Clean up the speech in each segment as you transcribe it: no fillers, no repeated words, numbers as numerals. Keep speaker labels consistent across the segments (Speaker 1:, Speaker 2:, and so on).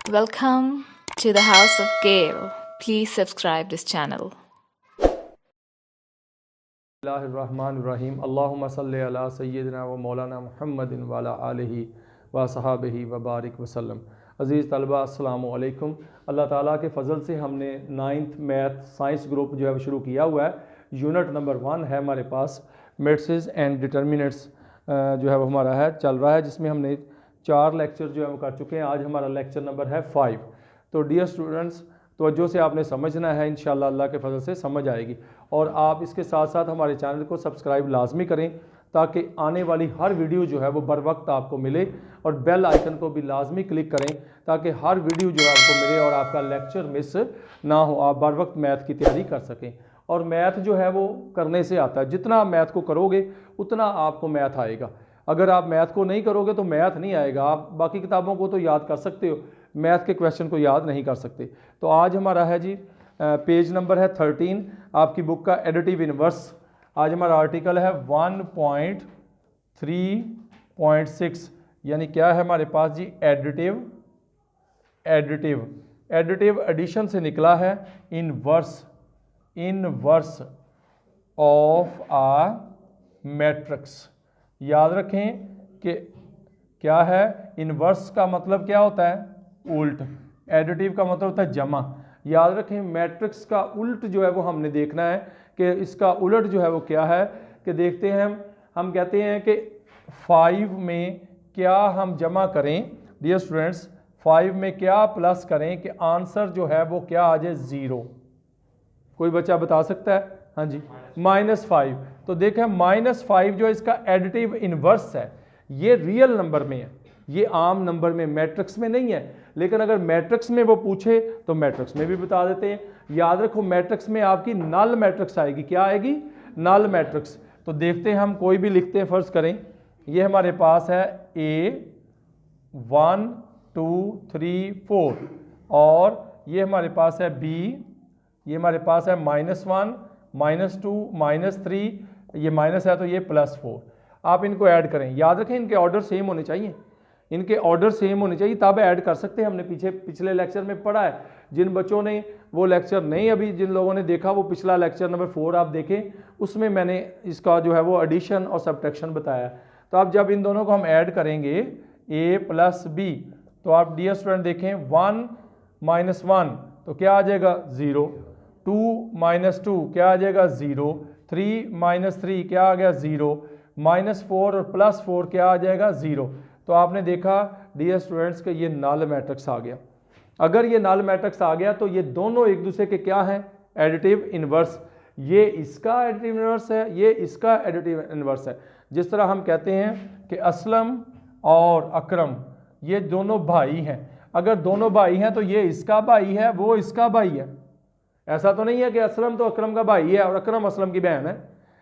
Speaker 1: Welcome to the House of Gale. Please subscribe this channel.
Speaker 2: बिस्मिल्लाहिर्रहमानिर्रहीम अल्लाहुम्मा सल्लि अला सय्यिदिना व मौलाना मुहम्मदिन व अला आलिहि व सहाबिहि व बारिक वसल्लम। अज़ीज़ तलबा अस्सलामु अलैकुम। अल्लाह ताला के फ़ज़ल से हमने 9th मैथ साइंस ग्रुप जो है वो शुरू किया हुआ है। यूनिट नंबर 1 है हमारे पास, मेट्रिसेस एंड डिटर्मिनेंट्स जो है वो हमारा है चल रहा है, जिसमें हमने 4 लेक्चर जो है वो कर चुके हैं। आज हमारा लेक्चर नंबर है 5। तो डियर स्टूडेंट्स, तवज्जो से आपने समझना है, इंशाअल्लाह अल्लाह के फजल से समझ आएगी। और आप इसके साथ साथ हमारे चैनल को सब्सक्राइब लाजमी करें ताकि आने वाली हर वीडियो जो है वो बर वक्त आपको मिले, और बेल आइकन को भी लाजमी क्लिक करें ताकि हर वीडियो जो है आपको मिले और आपका लेक्चर मिस ना हो, आप बर वक्त मैथ की तैयारी कर सकें। और मैथ जो है वो करने से आता है, जितना आप मैथ को करोगे उतना आपको मैथ आएगा। अगर आप मैथ को नहीं करोगे तो मैथ नहीं आएगा। आप बाकी किताबों को तो याद कर सकते हो, मैथ के क्वेश्चन को याद नहीं कर सकते। तो आज हमारा है जी पेज नंबर है 13 आपकी बुक का, एडिटिव इनवर्स। आज हमारा आर्टिकल है 1.3.6, यानी क्या है हमारे पास जी, एडिटिव एडिटिव एडिटिव एडिशन से निकला है इनवर्स ऑफ आ मैट्रिक्स। याद रखें कि क्या है, इनवर्स का मतलब क्या होता है, उल्ट। एडिटिव का मतलब होता है जमा। याद रखें, मैट्रिक्स का उल्ट जो है वो हमने देखना है कि इसका उलट जो है वो क्या है। कि देखते हैं हम कहते हैं कि 5 में क्या हम जमा करें डियर स्टूडेंट्स, 5 में क्या प्लस करें कि आंसर जो है वो क्या आ जाए, 0। कोई बच्चा बता सकता है? हाँ जी, -5। तो देखें -5 जो इसका एडिटिव इनवर्स है, ये रियल नंबर में है, ये आम नंबर में, मैट्रिक्स में नहीं है। लेकिन अगर मैट्रिक्स में वो पूछे तो मैट्रिक्स में भी बता देते हैं। याद रखो, मैट्रिक्स में आपकी नल मैट्रिक्स आएगी। क्या आएगी? Null matrix. तो देखते हैं, हम कोई भी लिखते हैं, फर्ज करें ये हमारे पास है A 1 2 3 4, और ये हमारे पास है B, ये हमारे पास है -1 -2 -3, ये माइनस है तो ये +4। आप इनको ऐड करें। याद रखें, इनके ऑर्डर सेम होने चाहिए, इनके ऑर्डर सेम होने चाहिए, तब ऐड कर सकते हैं। हमने पिछले लेक्चर में पढ़ा है। जिन बच्चों ने वो लेक्चर नहीं, अभी जिन लोगों ने देखा, वो पिछला लेक्चर नंबर 4 आप देखें, उसमें मैंने इसका जो है वो एडिशन और सब्ट्रैक्शन बताया। तो अब जब इन दोनों को हम ऐड करेंगे A + B, तो आप डियर स्टूडेंट देखें 1 - 1 तो क्या आ जाएगा, 0। 2 - 2 क्या आ जाएगा, 0। 3 - 3 क्या आ गया, 0। -4 और +4 क्या आ जाएगा, 0। तो आपने देखा डियर स्टूडेंट्स कि ये नल मैट्रिक्स आ गया। अगर ये नल मैट्रिक्स आ गया तो ये दोनों एक दूसरे के क्या हैं, एडिटिव इनवर्स। ये इसका एडिटिव इनवर्स है, ये इसका एडिटिव इनवर्स है। जिस तरह हम कहते हैं कि असलम और अकरम ये दोनों भाई हैं। अगर दोनों भाई हैं तो ये इसका भाई है, वो इसका भाई है। ऐसा तो नहीं है कि असलम तो अकरम का भाई है और अकरम असलम की बहन है,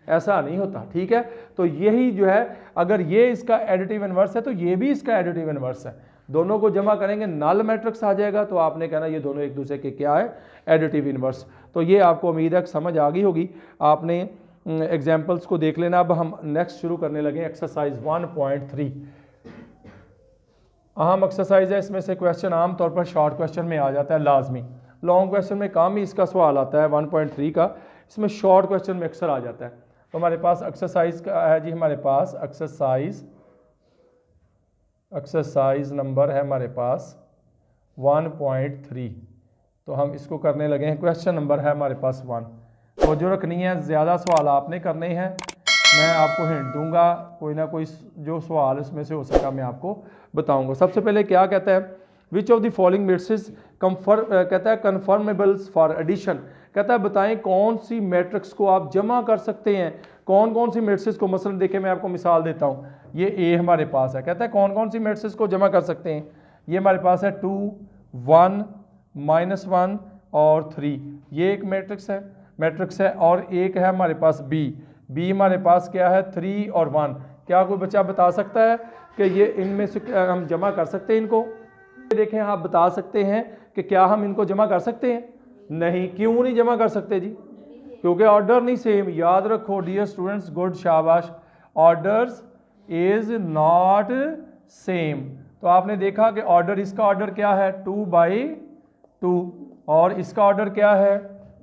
Speaker 2: ऐसा नहीं होता। ठीक है, तो यही जो है, अगर ये इसका एडिटिव इनवर्स है तो ये भी इसका एडिटिव इनवर्स है। दोनों को जमा करेंगे नल मैट्रिक्स आ जाएगा। तो आपने कहना ये दोनों एक दूसरे के क्या है, एडिटिव इनवर्स। तो ये आपको उम्मीद है कि समझ आ गई होगी। आपने एग्जाम्पल्स को देख लेना। अब हम नेक्स्ट शुरू करने लगे, एक्सरसाइज 1.3। अहम एक्सरसाइज है, इसमें से क्वेश्चन आमतौर पर शॉर्ट क्वेश्चन में आ जाता है लाजमी। लॉन्ग क्वेश्चन में कम ही इसका सवाल आता है 1.3 का, इसमें शॉर्ट क्वेश्चन में अक्सर आ जाता है। तो हमारे पास एक्सरसाइज का है जी, हमारे पास एक्सरसाइज नंबर है हमारे पास 1.3। तो हम इसको करने लगे हैं। क्वेश्चन नंबर है हमारे पास 1। तो जो रखनी है, ज़्यादा सवाल आपने करने हैं, मैं आपको हिंट दूंगा, कोई ना कोई जो सवाल इसमें से हो सका मैं आपको बताऊंगा। सबसे पहले क्या कहता है, which of the following matrix कहता है कन्फर्मेबल्स फॉर एडिशन। कहता है बताएं कौन सी मैट्रिक्स को आप जमा कर सकते हैं, कौन कौन सी मैट्रिक्स को। मसलन देखें, मैं आपको मिसाल देता हूँ, ये A हमारे पास है। कहता है कौन कौन सी मैट्रिक्स को जमा कर सकते हैं। ये हमारे पास है 2 1 -1 और 3, ये एक मैट्रिक्स है। और एक है हमारे पास B हमारे पास क्या है, 3 और 1। क्या कोई बच्चा बता सकता है कि ये इनमें से हम जमा कर सकते हैं इनको? देखें, आप बता सकते हैं कि क्या हम इनको जमा कर सकते हैं? नहीं। क्यों नहीं जमा कर सकते जी? क्योंकि ऑर्डर नहीं सेम। याद रखो डियर स्टूडेंट्स, गुड, शाबाश। Orders is not same. तो आपने देखा कि ऑर्डर, इसका ऑर्डर क्या है 2/2 और इसका ऑर्डर क्या है,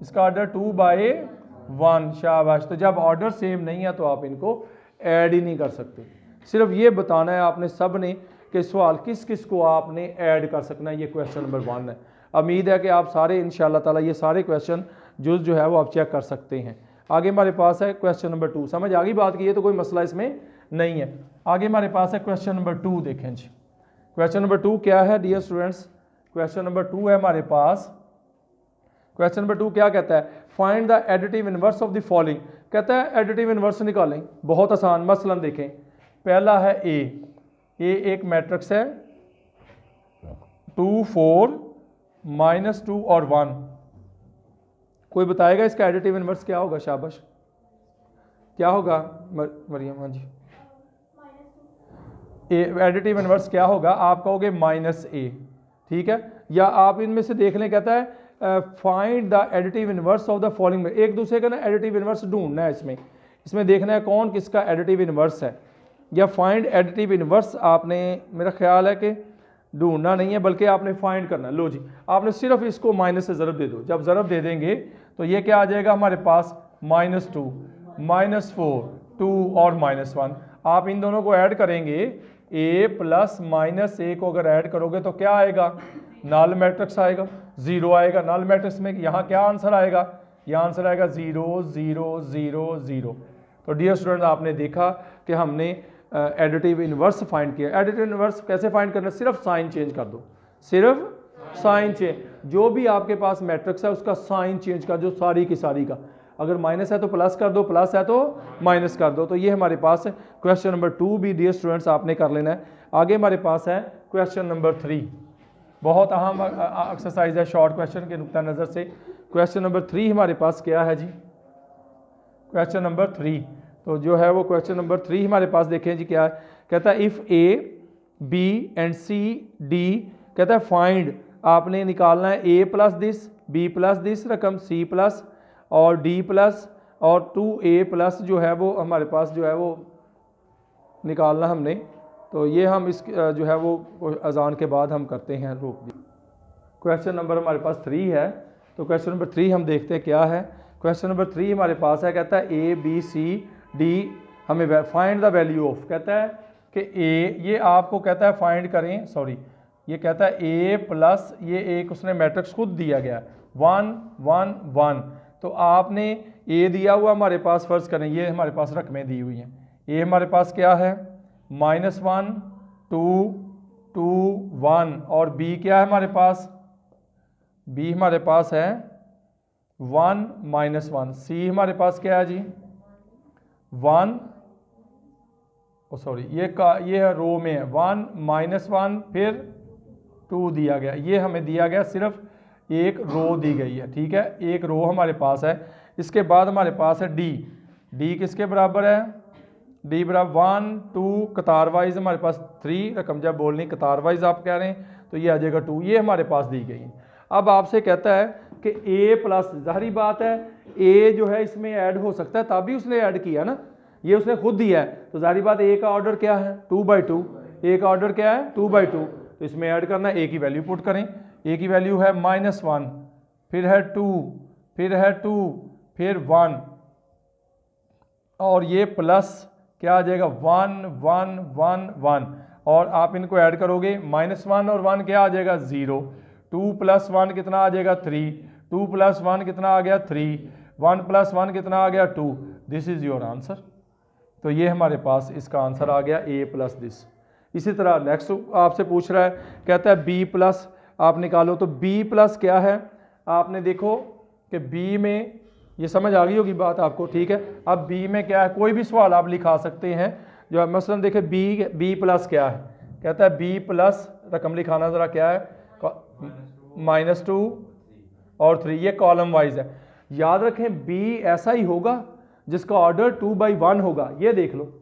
Speaker 2: इसका ऑर्डर 2/1। शाबाश। तो जब ऑर्डर सेम नहीं है तो आप इनको ऐड ही नहीं कर सकते। सिर्फ ये बताना है आपने सब ने कि सवाल किस किस को आपने ऐड कर सकना है। ये क्वेश्चन नंबर 1 है। उम्मीद है कि आप सारे इंशाल्लाह ताला ये सारे क्वेश्चन जो है वो आप चेक कर सकते हैं। आगे हमारे पास है क्वेश्चन नंबर 2। समझ आ गई बात की, ये तो कोई मसला इसमें नहीं है। आगे हमारे पास है क्वेश्चन नंबर 2। देखें जी, क्वेश्चन नंबर 2 क्या है डियर स्टूडेंट्स। क्वेश्चन नंबर 2 है हमारे पास। क्वेश्चन नंबर 2 क्या कहता है, find the additive inverse of the following. कहता है एडिटिव इनवर्स निकालें। बहुत आसान। मसलन देखें, पहला है ए एक मैट्रिक्स है 2 4 -2 और 1। कोई बताएगा इसका एडिटिव इनवर्स क्या होगा? शाबाश, क्या होगा मरियम? हाँ जी, एडिटिव इनवर्स क्या होगा? आप कहोगे -a, ठीक है। या आप इनमें से देख लें, कहता है find the additive inverse of the following में। एक दूसरे का ना एडिटिव इनवर्स ढूंढना है। इसमें देखना है कौन किसका एडिटिव इनवर्स है। या फाइंड एडिटिव इनवर्स आपने, मेरा ख्याल है कि ढूंढना नहीं है बल्कि आपने फाइंड करना है। लो जी, आपने सिर्फ इसको माइनस से ज़रब दे दो। जब ज़रब दे देंगे तो ये क्या आ जाएगा हमारे पास, -2 -4 2 और -1। आप इन दोनों को ऐड करेंगे, a प्लस -a को अगर ऐड करोगे तो क्या आएगा? नल मैट्रिक्स आएगा, 0 आएगा। नल मैट्रिक्स में यहाँ क्या आंसर आएगा? यहाँ आंसर आएगा 0 0 0 0। तो डियर स्टूडेंट, आपने देखा कि हमने एडिटिव इनवर्स फाइंड किया। एडिटिव इनवर्स कैसे फाइंड करना? सिर्फ साइन चेंज कर दो, सिर्फ साइन चेंज। जो भी आपके पास मैट्रिक्स है उसका साइन चेंज कर दो, सारी की सारी का। अगर माइनस है तो प्लस कर दो, प्लस है तो माइनस कर दो। तो ये हमारे पास है क्वेश्चन नंबर 2 भी डियर स्टूडेंट्स आपने कर लेना है। आगे हमारे पास है क्वेश्चन नंबर 3। बहुत अहम एक्सरसाइज है शॉर्ट क्वेश्चन के नुक्ता नज़र से। क्वेश्चन नंबर 3 हमारे पास क्या है जी? क्वेश्चन नंबर 3 तो जो है वो क्वेश्चन नंबर 3 हमारे पास देखें जी क्या है। कहता है if A B and C D, कहता है फाइंड, आपने निकालना है a plus this, b plus this रकम, c प्लस और d प्लस और 2a प्लस जो है वो हमारे पास जो है वो निकालना हमने। तो ये हम इस जो है वो अजान के बाद हम करते हैं, रोक दी। क्वेश्चन नंबर हमारे पास 3 है। तो क्वेश्चन नंबर 3 हम देखते हैं क्या है। क्वेश्चन नंबर 3 हमारे पास है, कहता है a b c d, हमें फाइंड द वैल्यू ऑफ। कहता है कि a, ये आपको कहता है फाइंड करें, सॉरी ये कहता है a प्लस ये एक उसने मैट्रिक्स खुद दिया गया 1 1 1। तो आपने a दिया हुआ हमारे पास, फ़र्ज़ करें ये हमारे पास रकमें दी हुई हैं। a हमारे पास क्या है -1 2 2 1 और b क्या है हमारे पास, b हमारे पास है 1 -1। c हमारे पास क्या है जी 1, सॉरी ये रो में है 1 -1 फिर 2 दिया गया। ये हमें दिया गया, सिर्फ एक रो दी गई है, ठीक है, एक रो हमारे पास है। इसके बाद हमारे पास है d किसके बराबर है? d बराबर 1 2 कतार वाइज हमारे पास 3 रकम, जब बोलनी कतार वाइज आप कह रहे हैं तो ये आ जाएगा 2। ये हमारे पास दी गई है। अब आपसे कहता है कि a प्लस, जाहिर बात है a जो है इसमें ऐड हो सकता है, तभी उसने ऐड किया ना, ये उसने खुद दिया है। तो जाहिर बात a का ऑर्डर क्या है 2/2, a का ऑर्डर क्या है 2/2। तो इसमें ऐड करना है, a की वैल्यू पुट करें। a की वैल्यू है -1 फिर है 2 फिर है 2 फिर 1 और ये प्लस क्या आ जाएगा 1 1 1 1 और आप इनको ऐड करोगे -1 और 1 क्या आ जाएगा 0। 2 + 1 कितना आ जाएगा 3, 2 + 1 कितना आ गया 3, 1 + 1 कितना आ गया 2। This is your answer. तो ये हमारे पास इसका आंसर आ गया a प्लस दिस। इसी तरह नेक्स्ट आपसे पूछ रहा है, कहता है b प्लस आप निकालो। तो b प्लस क्या है, आपने देखो कि b में, ये समझ आ गई होगी बात आपको, ठीक है। अब b में क्या है, कोई भी सवाल आप लिखा सकते हैं। जो मसलन देखें b प्लस क्या है, कहता है b प्लस रकम लिखाना ज़रा क्या है -2 और 3, ये कॉलम वाइज है। याद रखें b ऐसा ही होगा जिसका ऑर्डर 2/1 होगा, ये देख लो,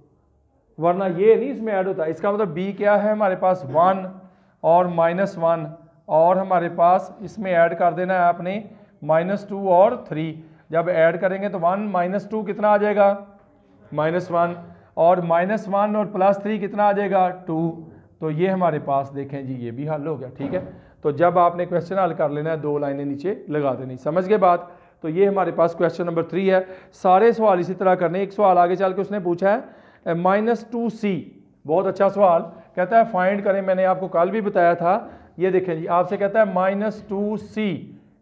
Speaker 2: वरना ये नहीं इसमें ऐड होता। इसका मतलब b क्या है हमारे पास 1 और -1 और हमारे पास इसमें ऐड कर देना है आपने -2 और 3। जब ऐड करेंगे तो 1 - 2 कितना आ जाएगा -1 और -1 और +3 कितना आ जाएगा 2। तो ये हमारे पास देखें जी ये भी हल हो गया। ठीक है, तो जब आपने क्वेश्चन हल कर लेना है 2 लाइनें नीचे लगा देनी, समझ गए बात। तो ये हमारे पास क्वेश्चन नंबर 3 है। सारे सवाल इसी तरह करने। एक सवाल आगे चल के उसने पूछा है -2c, बहुत अच्छा सवाल। कहता है फाइंड करें, मैंने आपको कल भी बताया था। ये देखें जी, आपसे कहता है -2c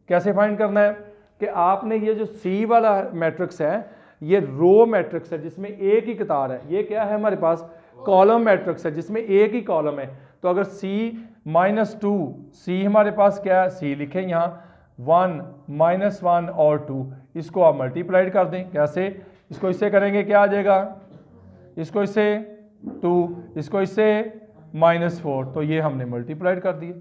Speaker 2: कैसे फाइंड करना है कि आपने ये जो c वाला मैट्रिक्स है ये रो मैट्रिक्स है जिसमें एक ही कतार है। ये क्या है हमारे पास कॉलम मैट्रिक्स है जिसमें एक ही कॉलम है। तो अगर c -2 c हमारे पास क्या है, c लिखें यहाँ 1 -1 और 2, इसको आप मल्टीप्लाइड कर दें। कैसे, इसको इससे करेंगे क्या आ जाएगा, इसको इससे 2, इसको इससे -4, तो ये हमने मल्टीप्लाइड कर दिया।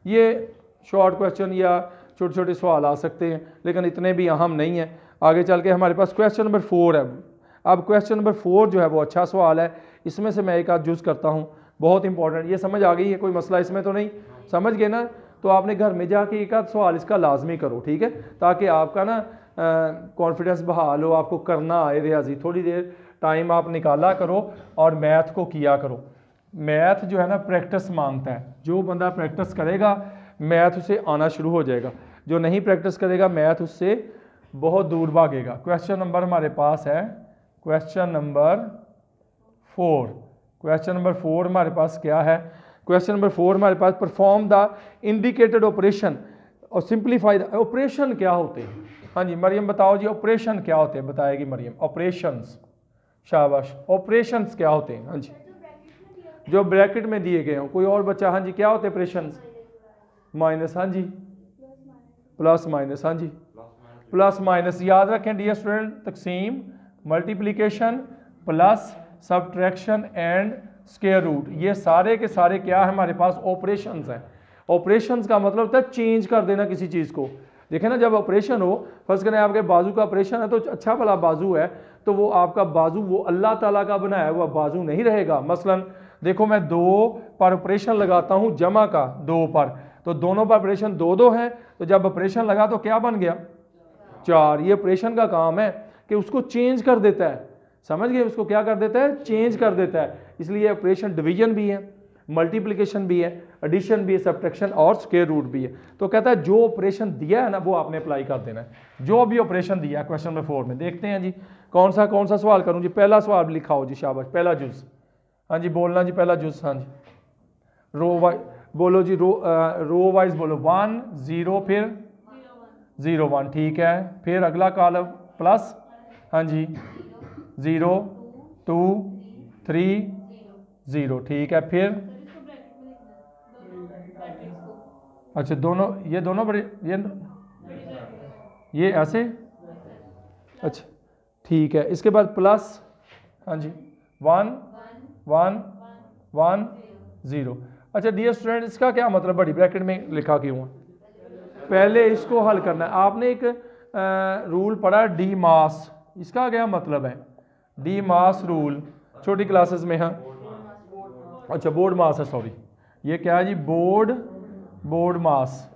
Speaker 2: ये शॉर्ट क्वेश्चन या छोटे छोटे सवाल आ सकते हैं लेकिन इतने भी अहम नहीं है। आगे चल के हमारे पास क्वेश्चन नंबर 4 है। अब क्वेश्चन नंबर 4 जो है वो अच्छा सवाल है। इसमें से मैं एक आध जूस करता हूँ, बहुत इंपॉर्टेंट। ये समझ आ गई है, कोई मसला इसमें तो नहीं, समझ गए ना। तो आपने घर में जाके एक आध सवाल इसका लाजमी करो, ठीक है, ताकि आपका ना कॉन्फिडेंस बहाल हो, आपको करना आए रियाजी। थोड़ी देर टाइम आप निकाला करो और मैथ को किया करो। मैथ जो है ना प्रैक्टिस मांगता है। जो बंदा प्रैक्टिस करेगा मैथ उसे आना शुरू हो जाएगा, जो नहीं प्रैक्टिस करेगा मैथ उससे बहुत दूर भागेगा। क्वेश्चन नंबर हमारे पास है क्वेश्चन नंबर 4। क्वेश्चन नंबर 4 हमारे पास क्या है, क्वेश्चन नंबर 4 हमारे पास परफॉर्म द इंडिकेटेड ऑपरेशन और सिंप्लीफाई द। ऑपरेशन क्या होते हैं? हाँ जी मरियम बताओ जी, ऑपरेशन क्या होते हैं, बताएगी मरियम। ऑपरेशंस, शाबाश। ऑपरेशंस क्या होते हैं? हाँ जी, जो ब्रैकेट में दिए गए हों। कोई और बच्चा? हाँ जी, क्या होते हैं ऑपरेशंस? माइनस, हाँ जी, प्लस माइनस, हाँ जी, प्लस माइनस। याद रखें डियर स्टूडेंट, तकसीम, multiplication, plus, subtraction and square root, ये सारे के सारे क्या है हमारे पास ऑपरेशंस हैं। ऑपरेशंस का मतलब होता है चेंज कर देना किसी चीज़ को। देखें ना, जब ऑपरेशन हो, फर्स्ट करें आपके बाजू का ऑपरेशन है तो अच्छा भला बाजू है, तो वो आपका बाजू वो अल्लाह ताला का बनाया हुआ बाजू नहीं रहेगा। मसलन देखो मैं 2 पर ऑपरेशन लगाता हूँ जमा का 2 पर, तो दोनों पर ऑपरेशन 2 है, तो जब ऑपरेशन लगा तो क्या बन गया 4। ये ऑपरेशन का काम है कि उसको चेंज कर देता है, समझ गए, उसको क्या कर देता है, चेंज कर देता है। इसलिए ऑपरेशन डिवीजन भी है, मल्टीप्लिकेशन भी है, एडिशन भी है, सब्ट्रैक्शन और स्क्वायर रूट भी है। तो कहता है जो ऑपरेशन दिया है ना वो आपने अप्लाई कर देना है, जो भी ऑपरेशन दिया है। क्वेश्चन नंबर 4 में देखते हैं जी कौन सा सवाल करूं जी। पहला सवाल लिखा हो जी, शाबाश, पहला जुज। हाँ जी बोलना जी, पहला जुज। हाँ जी, रो वाइज बोलो जी, रो वाइज बोलो। 1 0 फिर 0 1, ठीक है। फिर अगला कॉलम प्लस, हाँ जी, 0 2 3 0, ठीक है। फिर अच्छा दोनों, ये दोनों बड़े, ये ऐसे, अच्छा ठीक है। इसके बाद प्लस, हाँ जी, 1 1 1 0। अच्छा डियर स्टूडेंट, इसका क्या मतलब बड़ी ब्रैकेट में लिखा क्यों है? पहले इसको हल करना है। आपने एक रूल पढ़ा डी मास, इसका क्या मतलब है? डी मास रूल छोटी क्लासेस में। हाँ अच्छा, बोर्ड मास है, सॉरी, ये क्या है जी, बोर्ड मास।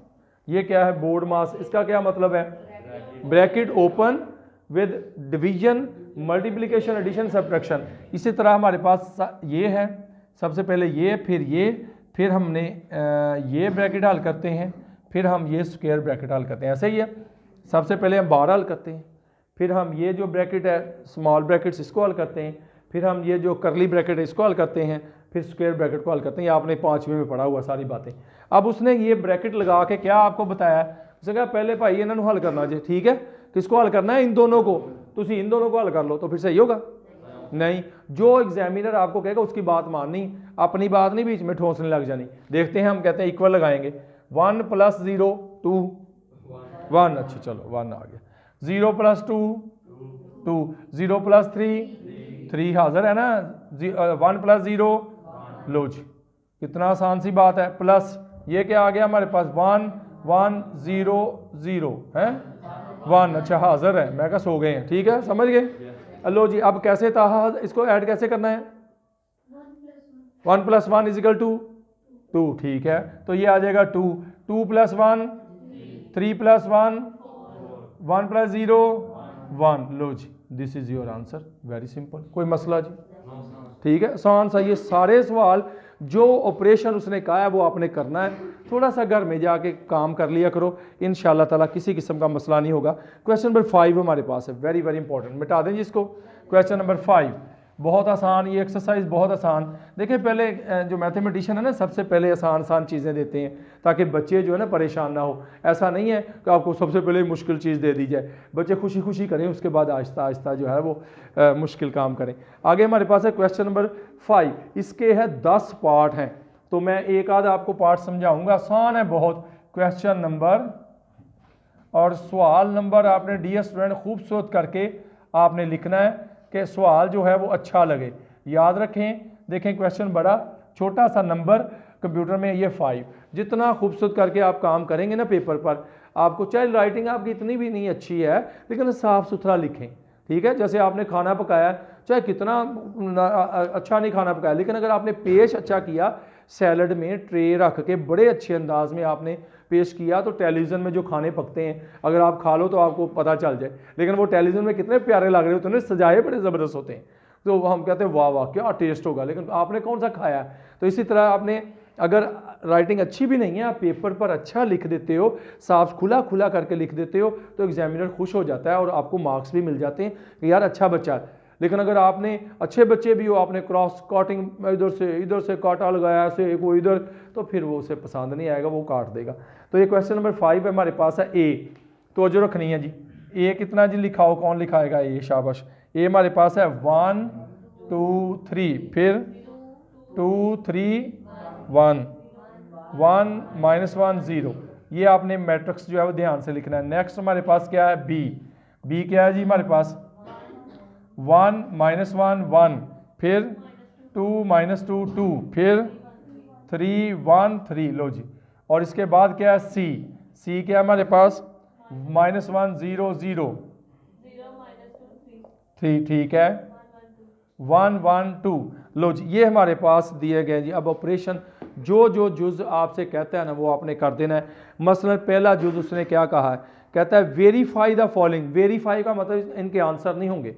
Speaker 2: ये क्या है, बोर्ड मास। इसका क्या मतलब है? Bracket open with division, multiplication, addition, subtraction. इसी तरह हमारे पास ये है, सबसे पहले ये, फिर हमने ये ब्रैकेट हल करते हैं, फिर हम ये स्क्वायर ब्रैकेट हल करते हैं। ऐसे ही है, सबसे पहले हम बार हल करते हैं, फिर हम ये जो ब्रैकेट है स्मॉल ब्रैकेट्स इसको हल करते हैं, फिर हम ये जो करली ब्रैकेट है इसको हल करते हैं, फिर स्क्वायर ब्रैकेट को हल करते हैं। ये आपने 5वीं में पढ़ा हुआ सारी बातें। अब उसने ये ब्रैकेट लगा के क्या आपको बताया, उसने कहा पहले भाई इन्होंने हल करना जी, ठीक है। किसको हल करना है? इन दोनों को। तो इन दोनों को हल कर लो, तो फिर सही होगा? नहीं, जो एग्जामिनर आपको कहेगा उसकी बात माननी, अपनी बात नहीं बीच में ठोसने लग जानी। देखते हैं, हम कहते हैं इक्वल लगाएंगे। 1 + 0 2 1, अच्छा चलो 1 आ गया। 0 + 2 2, 0 + 3 हाजिर है ना, 1 + 0, लो जी, कितना आसान सी बात है। प्लस ये क्या आ गया हमारे पास, 1 1 0 0 है 1, अच्छा हाजिर है, मैं कहा सो गए हैं, ठीक है, समझ गए। लो जी, अब कैसे था, इसको ऐड कैसे करना है? 1 + 1 = 2, ठीक है। तो ये आ जाएगा 2 2 + 1 3 + 1 1 + 0 1। लो जी, this is your answer, very simple. कोई मसला जी? ठीक है, आसान सा। ये सारे सवाल जो ऑपरेशन उसने कहा है वो आपने करना है। थोड़ा सा घर में जाके काम कर लिया करो, इंशाल्लाह ताला किसी किस्म का मसला नहीं होगा। क्वेश्चन नंबर 5 हमारे पास है, वेरी वेरी इंपॉर्टेंट, मिटा दें जिसको। क्वेश्चन नंबर 5 बहुत आसान, ये एक्सरसाइज बहुत आसान। देखिए पहले जो मैथमेटिशियन है ना सबसे पहले आसान आसान चीज़ें देते हैं ताकि बच्चे जो है ना परेशान ना हो। ऐसा नहीं है कि आपको सबसे पहले मुश्किल चीज़ दे दी जाए, बच्चे खुशी खुशी करें, उसके बाद आहिस्ता आहिस्ता जो है वो मुश्किल काम करें। आगे हमारे पास है क्वेश्चन नंबर 5, इसके है 10 पार्ट हैं, तो मैं एक आध आपको पार्ट समझाऊंगा, आसान है बहुत। क्वेश्चन नंबर और सवाल नंबर आपने डियर स्टूडेंट खूबसूरत करके आपने लिखना है कि सवाल जो है वो अच्छा लगे। याद रखें, देखें क्वेश्चन बड़ा छोटा सा नंबर कंप्यूटर में ये 5, जितना खूबसूरत करके आप काम करेंगे ना पेपर पर, आपको चाहे राइटिंग आपकी इतनी भी नहीं अच्छी है लेकिन साफ़ सुथरा लिखें, ठीक है। जैसे आपने खाना पकाया, चाहे कितना अच्छा नहीं खाना पकाया, लेकिन अगर आपने पेश अच्छा किया, सैलड में ट्रे रख के बड़े अच्छे अंदाज में आपने पेश किया, तो टेलीविज़न में जो खाने पकते हैं अगर आप खा लो तो आपको पता चल जाए, लेकिन वो टेलीविज़न में कितने प्यारे लग रहे होते हैं, सजाए बड़े ज़बरदस्त होते हैं, तो हम कहते हैं वाह वाह क्या टेस्ट होगा, लेकिन आपने कौन सा खाया। तो इसी तरह आपने अगर राइटिंग अच्छी भी नहीं है, आप पेपर पर अच्छा लिख देते हो, साफ खुला खुला करके लिख देते हो, तो एग्जामिनर खुश हो जाता है और आपको मार्क्स भी मिल जाते हैं कि यार अच्छा बच्चा है। लेकिन अगर आपने अच्छे बच्चे भी हो, आपने क्रॉस कटिंग इधर से काटा लगाया ऐसे वो इधर, तो फिर वो उसे पसंद नहीं आएगा, वो काट देगा। तो ये क्वेश्चन नंबर 5 हमारे पास है ए, तो जो रखनी है जी। ए कितना जी लिखाओ, कौन लिखाएगा ए, शाबाश। ए हमारे पास है 1 2 3, फिर 2 3 1 1 -1 0, ये आपने मैट्रिक्स जो है वो ध्यान से लिखना है। नेक्स्ट हमारे पास क्या है बी, बी क्या है जी हमारे पास 1 -1 1, फिर 2 -2 2, फिर 3 1 3, लो जी। और इसके बाद क्या है सी, सी क्या है हमारे पास -1 0 0 3, ठीक है 1 1 2, लो जी। ये हमारे पास दिए गए जी। अब ऑपरेशन जो जो जुज़ आपसे कहता है ना वो आपने कर देना है। मसलन पहला जुज़ उसने क्या कहा है, कहता है वेरीफाई द फॉलोइंग। वेरीफाई का मतलब इनके आंसर नहीं होंगे,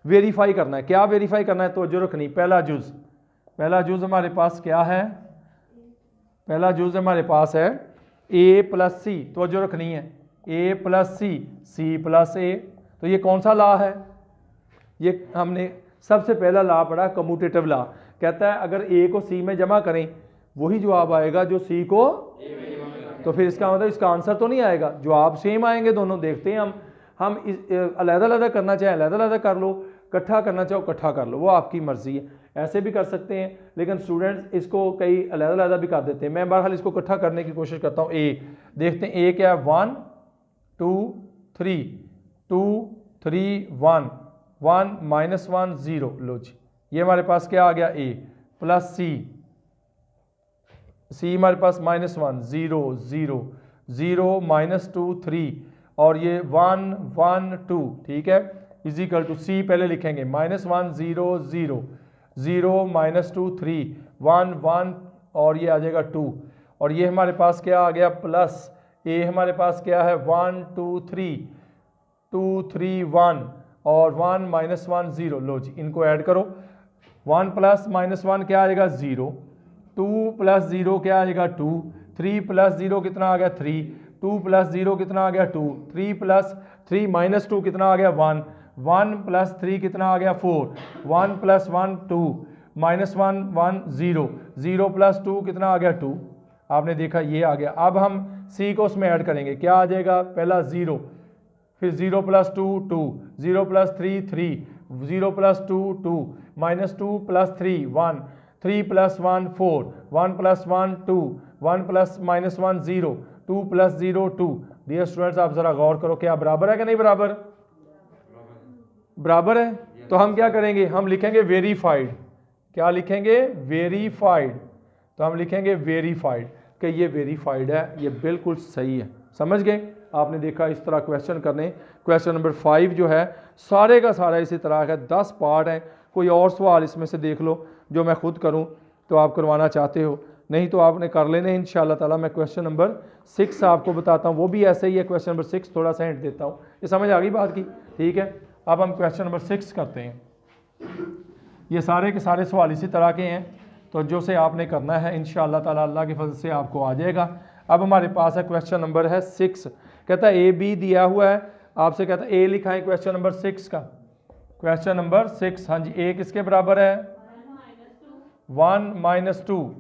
Speaker 2: वेरीफाई करना है। क्या वेरीफाई करना है, तो जो रखनी। पहला जुज़ हमारे पास क्या है, पहला जुज़ हमारे पास है a प्लस सी, तो जो रखनी है a plus C, C plus A. तो ये कौन सा लॉ है, ये हमने सबसे पहला लॉ पढ़ा कम्यूटेटिव लॉ। कहता है अगर a को c में जमा करें वही जवाब आएगा जो c को, तो फिर इसका मतलब इसका आंसर तो नहीं आएगा, जवाब सेम आएंगे दोनों। देखते हैं हम अलग-अलग करना चाहें अलग-अलग कर लो, इकट्ठा करना चाहो इकट्ठा कर लो, वो आपकी मर्जी है, ऐसे भी कर सकते हैं। लेकिन स्टूडेंट्स इसको कई अलग-अलग भी कर देते हैं। मैं बहरहाल इसको इकट्ठा करने की कोशिश करता हूँ। ए देखते हैं, ए क्या है 1 2 3 2 3 1 1 -1 0, लो जी। ये हमारे पास क्या आ गया ए प्लस सी, सी हमारे पास -1 0 0 0 -2 3, और ये 1 1 2, ठीक है, इजिकल टू सी पहले लिखेंगे -1 0 0 0 -2 3 1 1, और ये आ जाएगा 2, और ये हमारे पास क्या आ गया प्लस ए हमारे पास क्या है 1 2 3 2 3 1 और 1 -1 0, लो जी। इनको ऐड करो, 1 प्लस -1 क्या आएगा 0, 2 प्लस 0 क्या आएगा 2, 3 प्लस 0 कितना आ गया 3, 2 प्लस 0 कितना आ गया 2, 3 प्लस 3 -2 कितना आ गया 1, 1 प्लस 3 कितना आ गया 4, 1 प्लस 1 2, -1 1 0, 0 प्लस 2 कितना आ गया 2, आपने देखा ये आ गया। अब हम सी को उसमें ऐड करेंगे, क्या आ जाएगा, पहला 0, फिर 0 plus 2 2, 0 plus 3 3, 0 plus 2 2, -2 plus 3 1, 3 plus 1 4, 1 plus 1 2, 1 plus -1 0, 2 plus 0 2। Dear students आप ज़रा गौर करो, क्या बराबर है कि नहीं बराबर, बराबर है। तो हम क्या करेंगे, हम लिखेंगे वेरीफाइड, क्या लिखेंगे वेरीफाइड, तो हम लिखेंगे वेरीफाइड कि ये वेरीफाइड है, ये बिल्कुल सही है। समझ गए, आपने देखा इस तरह क्वेश्चन करने। क्वेश्चन नंबर 5 जो है सारे का सारा इसी तरह का 10 पार्ट है। कोई और सवाल इसमें से देख लो जो मैं खुद करूं तो आप करवाना चाहते हो, नहीं तो आपने कर लेने इंशाल्लाह ताला। मैं क्वेश्चन नंबर 6 आपको बताता हूं, वो भी ऐसे ही है। क्वेश्चन नंबर 6 थोड़ा सा हिंट देता हूं, ये समझ आ गई बात की, ठीक है। अब हम क्वेश्चन नंबर 6 करते हैं। ये सारे के सारे सवाल इसी तरह के हैं, तो जो से आपने करना है इंशाअल्लाह ताला अल्लाह के फजल से आपको आ जाएगा। अब हमारे पास है क्वेश्चन नंबर है 6, कहता है ए बी दिया हुआ है, आपसे कहता है ए लिखा है क्वेश्चन नंबर 6 का। क्वेश्चन नंबर 6, हाँ जी, ए किसके बराबर है 1 माइनस 2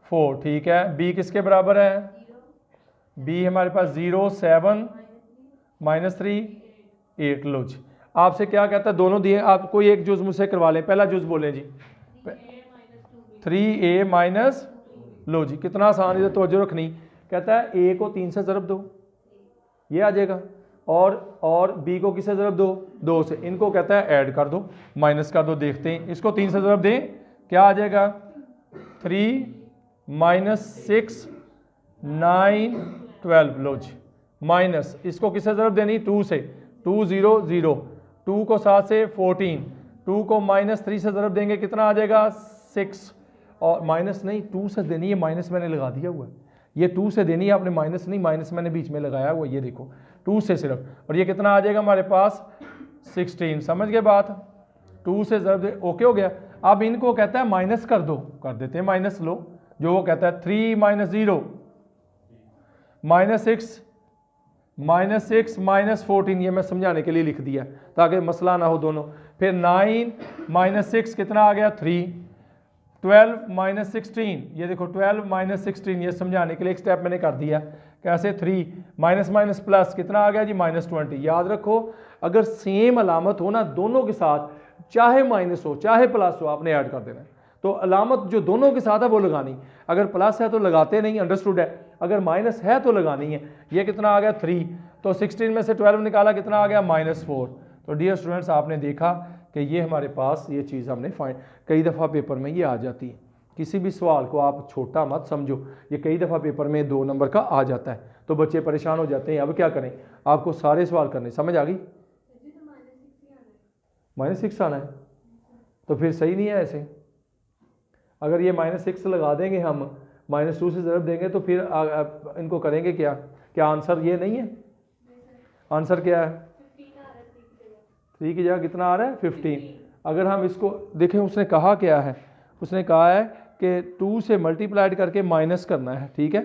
Speaker 2: 4, ठीक है। बी किसके बराबर है, बी हमारे पास 0 7 माइनस 3 8। लो जी, आपसे क्या कहता है, दोनों दिए, आप कोई एक जुज मुझसे करवा लें। पहला जुज बोलें जी, 3a माइनस, लो जी कितना आसान, इधर तवज्जो रखनी। कहता है a को 3 से ज़रब दो, ये आ जाएगा, और b को किससे ज़रब दो 2 से, इनको कहता है ऐड कर दो, माइनस कर दो। देखते हैं, इसको 3 से ज़रब दें, क्या आ जाएगा 3 माइनस 6 9 12। लो जी, माइनस इसको किससे ज़रब देनी 2 से, 2 0 0, 2 को 7 से 14, 2 को माइनस 3 से ज़रब देंगे कितना आ जाएगा 6, और माइनस नहीं 2 से देनी है, माइनस मैंने लगा दिया हुआ है, ये 2 से देनी है आपने, माइनस नहीं, माइनस मैंने बीच में लगाया हुआ, ये देखो 2 से सिर्फ, और ये कितना आ जाएगा हमारे पास 16। समझ गए बात, 2 से ज़रब दे, ओके हो गया। अब इनको कहता है माइनस कर दो, कर देते हैं माइनस। लो, जो वो कहता है 3 माइनस 0 माइनस 6 माइनस 14, ये मैं समझाने के लिए लिख दिया ताकि मसला ना हो दोनों। फिर 9 माइनस 6 कितना आ गया 3, 12 माइनस 16, ये देखो 12 माइनस 16, ये समझाने के लिए एक स्टेप मैंने कर दिया। कैसे 3 माइनस माइनस प्लस कितना आ गया जी माइनस 20। याद रखो, अगर सेम अलामत हो ना दोनों के साथ, चाहे माइनस हो चाहे प्लस हो, आपने ऐड कर देना है। तो अलामत जो दोनों के साथ है वो लगानी, अगर प्लस है तो लगाते नहीं, अंडरस्टूड है, अगर माइनस है तो लगानी है। ये कितना आ गया 3, तो 16 में से 12 निकाला कितना आ गया माइनस 4। तो डियर स्टूडेंट्स, आपने देखा कि ये हमारे पास ये चीज़ हमने फाइंड, कई दफ़ा पेपर में ये आ जाती है। किसी भी सवाल को आप छोटा मत समझो, ये कई दफ़ा पेपर में 2 नंबर का आ जाता है, तो बच्चे परेशान हो जाते हैं। अब क्या करें, आपको सारे सवाल करने, समझ आ गई, -6 आना है, तो फिर सही नहीं है ऐसे। अगर ये -6 लगा देंगे हम, -2 से ज़रब देंगे, तो फिर इनको करेंगे क्या, क्या आंसर ये नहीं है, आंसर क्या है 3 की जगह कितना आ रहा है 15। अगर हम इसको देखें, उसने कहा क्या है, उसने कहा है कि 2 से मल्टीप्लाइड करके माइनस करना है, ठीक है।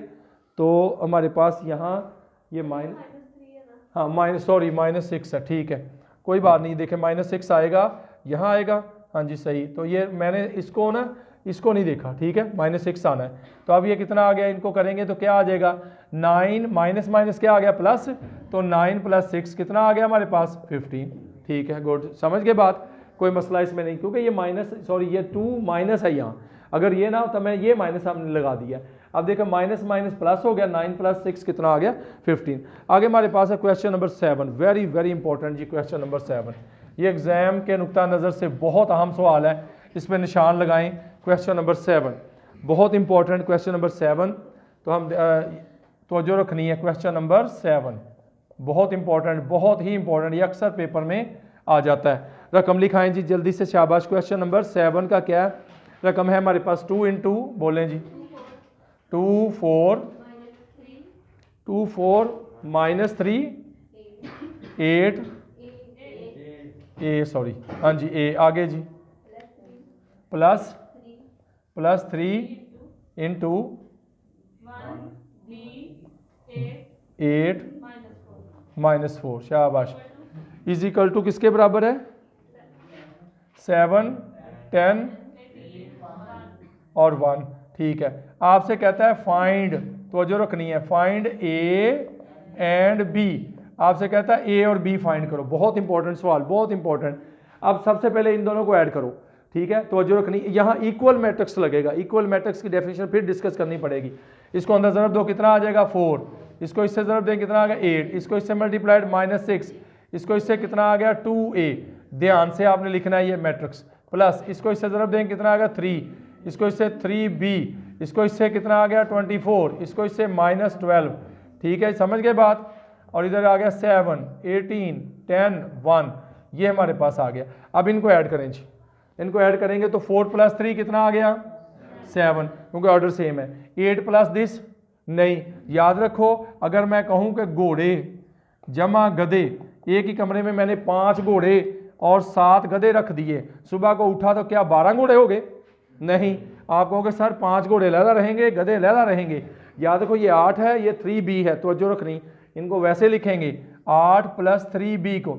Speaker 2: तो हमारे पास यहाँ ये -6 है, ठीक है, कोई बात नहीं। देखें -6 आएगा, यहाँ आएगा, हाँ जी सही। तो ये मैंने इसको ना, इसको नहीं देखा, ठीक है, -6 आना है। तो अब ये कितना आ गया, इनको करेंगे तो क्या आ जाएगा 9 माइनस माइनस क्या आ गया प्लस, तो 9 + 6 कितना आ गया हमारे पास 15। ठीक है, गुड, समझ गए बात, कोई मसला इसमें नहीं, क्योंकि ये ये 2 माइनस है यहाँ, अगर ये ना हो तो मैं ये माइनस हमने लगा दिया। अब देखो माइनस माइनस प्लस हो गया, 9 + 6 कितना आ गया 15। आगे हमारे पास है question number 7, very very important जी, क्वेश्चन नंबर 7। ये एग्जाम के नुक्ता नज़र से बहुत अहम सवाल है, इस पर निशान लगाएं। क्वेश्चन नंबर 7 बहुत इंपॉर्टेंट, क्वेश्चन नंबर 7, तो हम तवज्जो रखनी है। क्वेश्चन नंबर 7 बहुत इंपॉर्टेंट, बहुत ही इंपॉर्टेंट, ये अक्सर पेपर में आ जाता है। रकम लिखाएं जी जल्दी से, शाबाश। क्वेश्चन नंबर 7 का क्या रकम है हमारे पास, 2 × 2 बोलें जी, 2 4 -3 8 सॉरी, हाँ जी ए, आगे जी +3 × 8 -4, शाबाश, इज इक्वल टू किसके बराबर है 7 10 और 1। ठीक है, आपसे कहता है फाइंड, तो जो रखनी है फाइंड ए एंड बी, आपसे कहता है ए और बी फाइंड करो। बहुत इंपॉर्टेंट सवाल, बहुत इंपॉर्टेंट। अब सबसे पहले इन दोनों को ऐड करो, ठीक है, तो जो रखनी, यहाँ इक्वल मैट्रिक्स लगेगा, इक्वल मैट्रिक्स की डेफिनेशन फिर डिस्कस करनी पड़ेगी। इसको अंदर ज़रब दो, कितना आ जाएगा 4, इसको इससे ज़रब दें कितना आ गया 8, इसको इससे मल्टीप्लाइड -6, इसको इससे कितना आ गया 2a, ध्यान से आपने लिखना है ये मैट्रिक्स, प्लस इसको इससे ज़रब दें कितना आ गया 3, इसको इससे 3b, इसको इससे कितना आ गया 24, इसको इससे -12। ठीक है, समझ गए बात। और इधर आ गया 7 18 10 1, ये हमारे पास आ गया। अब इनको ऐड करें जी, इनको ऐड करेंगे तो 4 + 3 कितना आ गया 7, क्योंकि ऑर्डर सेम है। 8 + दिस नहीं, याद रखो, अगर मैं कहूँ कि घोड़े जमा गधे, एक ही कमरे में मैंने 5 घोड़े और 7 गधे रख दिए, सुबह को उठा तो क्या 12 घोड़े हो गए, नहीं, आप कहोगे सर 5 घोड़े लहदा रहेंगे, गधे लहदा रहेंगे। याद रखो ये 8 है, ये 3b है, तवज्जो रखनी, इनको वैसे लिखेंगे 8 + 3b को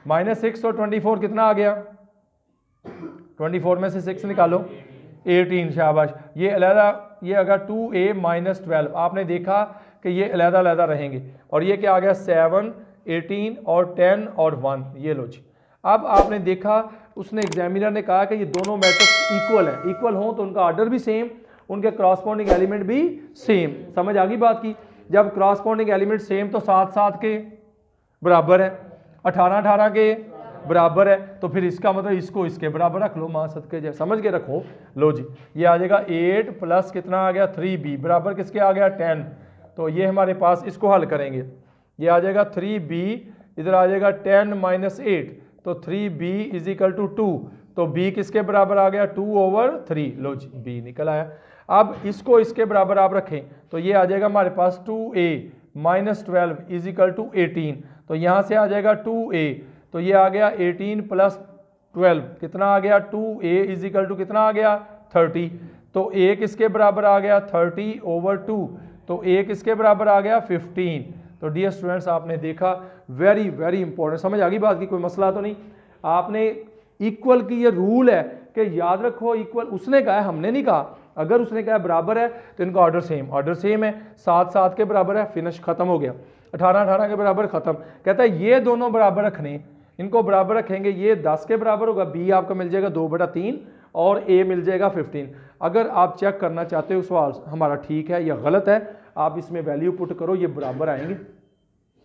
Speaker 2: -6 और 24 कितना आ गया, 24 में से 6 निकालो 18, शाबाश। ये अलहदा, ये अगर 2a - 12, आपने देखा कि ये अलहदा अलहदा रहेंगे। और ये क्या आ गया 7, 18 और 10 और 1, ये लो जी। अब आपने देखा उसने एग्जामिनर ने कहा कि ये दोनों मैट्रिक्स इक्वल हैं, इक्वल हों तो उनका ऑर्डर भी सेम, उनके क्रॉसपोंडिंग एलिमेंट भी सेम। समझ आ गई बात की? जब क्रॉसपोंडिंग एलिमेंट सेम तो 7 के बराबर है, 18 के बराबर है, तो फिर इसका मतलब इसको इसके बराबर रख लो, मां सदके जय, समझ के रखो। लो जी, ये आ जाएगा 8 प्लस कितना आ गया 3b बराबर किसके आ गया 10। तो ये हमारे पास, इसको हल करेंगे, ये आ जाएगा 3b, इधर आ जाएगा 10 - 8, तो 3b = 2, तो b किसके बराबर आ गया 2/3। लो जी, b निकल आया। अब इसको इसके बराबर आप रखें तो ये आ जाएगा हमारे पास 2a - 12 = 18, तो यहाँ से आ जाएगा 2a, तो ये आ गया 18 + 12 कितना आ गया 2a = कितना आ गया 30, तो a किसके बराबर आ गया 30/2, तो a किसके बराबर आ गया 15। तो डियर स्टूडेंट्स, आपने देखा, वेरी वेरी इंपॉर्टेंट, समझ आ गई बात की, कोई मसला तो नहीं। आपने इक्वल की ये रूल है कि याद रखो, इक्वल उसने कहा है, हमने नहीं कहा। अगर उसने कहा बराबर है तो इनका ऑर्डर सेम है, 7 के बराबर है, फिनिश, खत्म हो गया। 18 के बराबर, खत्म। कहता है ये दोनों बराबर रखने, इनको बराबर रखेंगे, ये 10 के बराबर होगा, b आपका मिल जाएगा 2/3 और a मिल जाएगा 15। अगर आप चेक करना चाहते हो सवाल हमारा ठीक है या गलत है, आप इसमें वैल्यू पुट करो, ये बराबर आएंगे।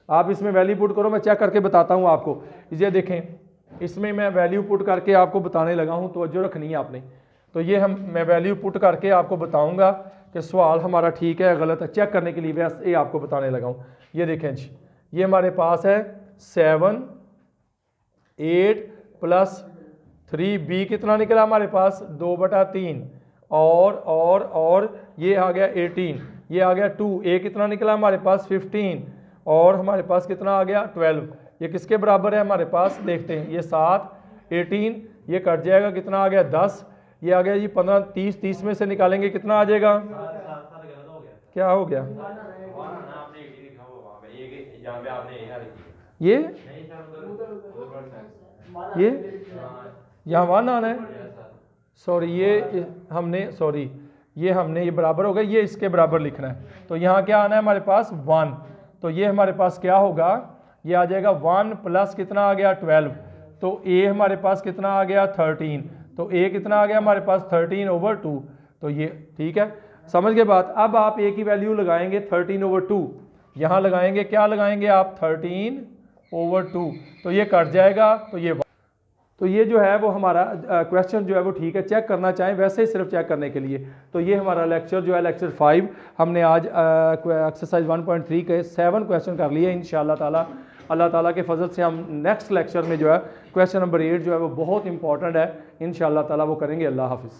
Speaker 2: आप इसमें वैल्यू पुट करो, मैं चेक करके बताता हूँ आपको। ये देखें, इसमें मैं वैल्यू पुट करके आपको बताने लगा हूँ, तवज्जो रखनी है आपने। तो ये मैं वैल्यू पुट करके आपको बताऊँगा कि सवाल हमारा ठीक है या गलत है, चेक करने के लिए वैसे ये आपको बताने लगा हूँ। ये देखें जी, ये हमारे पास है 7, 8 + 3b कितना निकला हमारे पास 2/3, और ये आ गया 18, ये आ गया 2a कितना निकला हमारे पास 15, और हमारे पास कितना आ गया 12। ये किसके बराबर है हमारे पास, देखते हैं, ये 7, 18, ये कट जाएगा, कितना आ गया 10, ये आ गया जी 15, 30 में से निकालेंगे कितना आ जाएगा, क्या हो गया, ये यहाँ 1 आना है, सॉरी ये हमने ये बराबर हो गया, ये इसके बराबर लिखना है, तो यहाँ क्या आना है हमारे पास 1, तो ये हमारे पास क्या होगा, ये आ जाएगा 1 प्लस कितना आ गया 12, तो a हमारे पास कितना आ गया 13, तो a कितना आ गया हमारे पास 13/2, तो ये ठीक है, समझ गए बात। अब आप a की वैल्यू लगाएंगे 13/2, यहाँ लगाएंगे, क्या लगाएंगे आप 13/2, तो ये कट जाएगा, तो ये जो है वो हमारा क्वेश्चन जो है वो ठीक है। चेक करना चाहें वैसे ही सिर्फ चेक करने के लिए, तो ये हमारा लेक्चर जो है लेक्चर 5 हमने आज एक्सरसाइज 1.3 के 7 क्वेश्चन कर लिए इंशाअल्लाह ताला। अल्लाह ताला के फजल से हम नेक्स्ट लेक्चर में जो है क्वेश्चन नंबर 8 जो है वो बहुत इंपॉर्टेंट है, इंशाअल्लाह ताला वो करेंगे। अल्लाह हाफिज़।